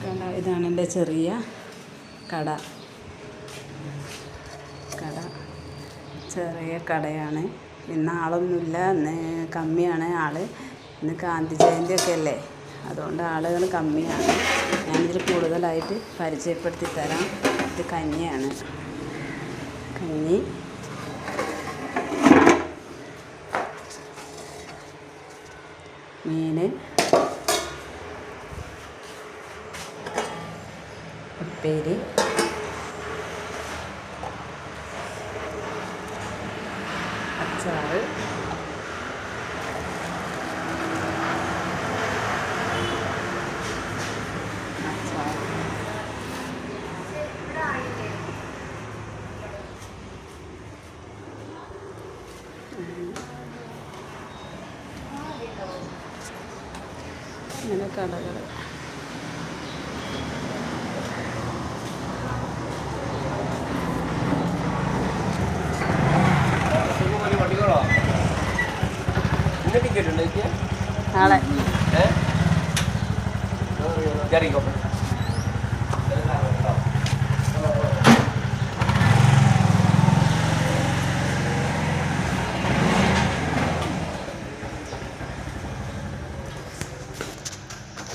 കട ഇതാണ് എൻ്റെ ചെറിയ കട. ചെറിയ കടയാണ്. ഇന്ന് ആളൊന്നുമില്ല, ഇന്ന് കമ്മിയാണ് ആൾ. ഇന്ന് ഗാന്ധി ജയന്തിയൊക്കെ അല്ലേ, അതുകൊണ്ട് ആളുകൾ കമ്മിയാണ്. ഞാനിതിൽ കൂടുതലായിട്ട് പരിചയപ്പെടുത്തി തരാം. ഇത് കഞ്ഞിയാണ്. കഞ്ഞി, മീൻ, ഉപ്പേരി, അച്ചാറ്, ഇങ്ങനെ കടകൾ. നാളെ